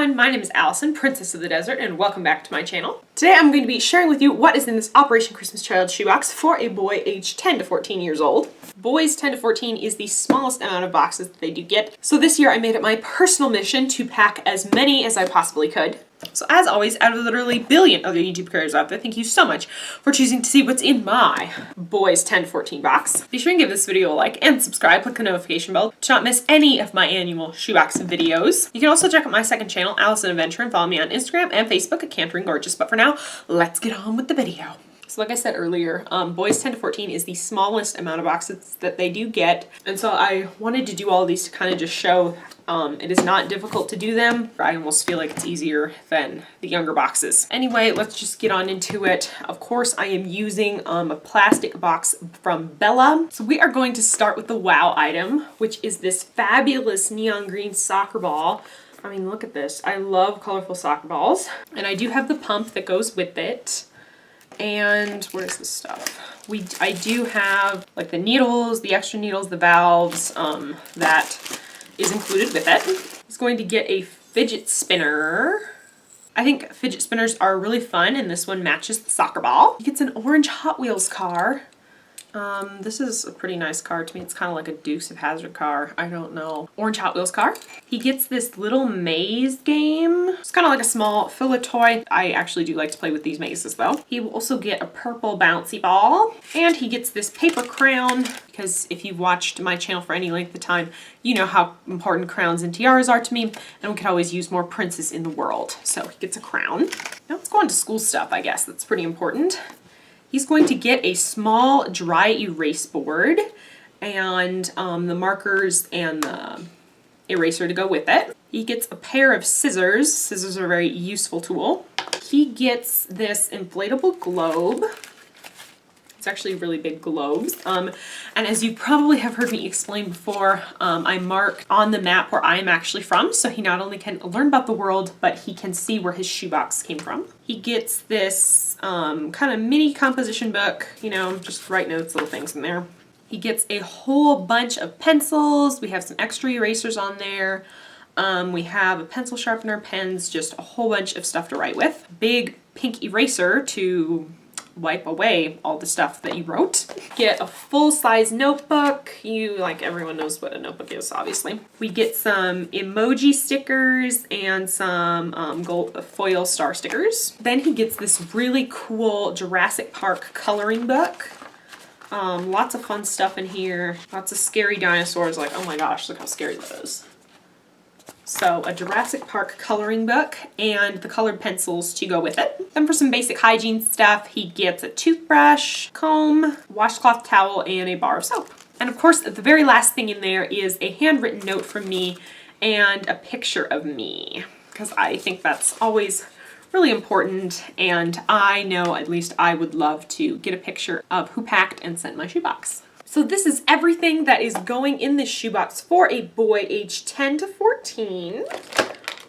everyone, my name is Allison, Princess of the Desert, and welcome back to my channel. Today I'm going to be sharing with you what is in this Operation Christmas Child Shoebox for a boy aged 10 to 14 years old. Boys 10 to 14 is the smallest amount of boxes that they do get, so this year I made it my personal mission to pack as many as I possibly could. So as always, out of literally a billion other YouTube creators out there, thank you so much for choosing to see what's in my boys 10 to 14 box. Be sure and give this video a like and subscribe, click the notification bell to not miss any of my annual shoebox videos. You can also check out my second channel, Allison Adventure, and follow me on Instagram and Facebook at Cantering Gorgeous. But for now, let's get on with the video. So like I said earlier, boys 10 to 14 is the smallest amount of boxes that they do get. And so I wanted to do all of these to kind of just show it is not difficult to do them. I almost feel like it's easier than the younger boxes. Anyway, let's just get on into it. Of course, I am using a plastic box from Bella. So we are going to start with the wow item, which is this fabulous neon green soccer ball. I mean, look at this. I love colorful soccer balls. And I do have the pump that goes with it. And where's the stuff? I do have like the needles, the extra needles, the valves, that is included with it. He's going to get a fidget spinner. I think fidget spinners are really fun, and this one matches the soccer ball. He gets an orange Hot Wheels car. This is a pretty nice car to me. It's kind of like a Dukes of Hazzard car. I don't know. Orange Hot Wheels car. He gets this little maze game. It's kind of like a small filler toy. I actually do like to play with these mazes though. He will also get a purple bouncy ball. And he gets this paper crown, because if you've watched my channel for any length of time, you know how important crowns and tiaras are to me, and we could always use more princes in the world. So he gets a crown. Now let's go on to school stuff, I guess. That's pretty important. He's going to get a small dry erase board and the markers and the eraser to go with it. He gets a pair of scissors. Scissors are a very useful tool. He gets this inflatable globe. It's actually really big globes. And as you probably have heard me explain before, I mark on the map where I'm actually from, so he not only can learn about the world, but he can see where his shoebox came from. He gets this kind of mini composition book, you know, just write notes, little things in there. He gets a whole bunch of pencils. We have some extra erasers on there. We have a pencil sharpener, pens, just a whole bunch of stuff to write with. Big pink eraser to wipe away all the stuff that you wrote. Get a full-size notebook. Like everyone knows what a notebook is, obviously. We get some emoji stickers and some gold foil star stickers. Then he gets this really cool Jurassic Park coloring book. Lots of fun stuff in here. Lots of scary dinosaurs. Like, oh my gosh, look how scary that is. So a Jurassic Park coloring book and the colored pencils to go with it. Then for some basic hygiene stuff, he gets a toothbrush, comb, washcloth towel, and a bar of soap. And of course, the very last thing in there is a handwritten note from me and a picture of me, because I think that's always really important, and I know at least I would love to get a picture of who packed and sent my shoebox. So this is everything that is going in this shoebox for a boy aged 10 to 14.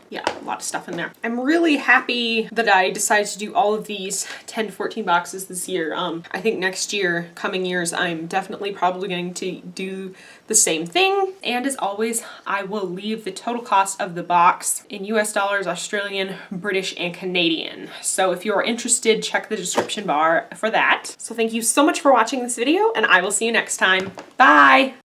Yeah, a lot of stuff in there. I'm really happy that I decided to do all of these 10 to 14 boxes this year. I think next year, coming years, I'm definitely probably going to do the same thing. And as always, I will leave the total cost of the box in US dollars, Australian, British, and Canadian. So if you're interested, check the description bar for that. So thank you so much for watching this video, and I will see you next time. Bye!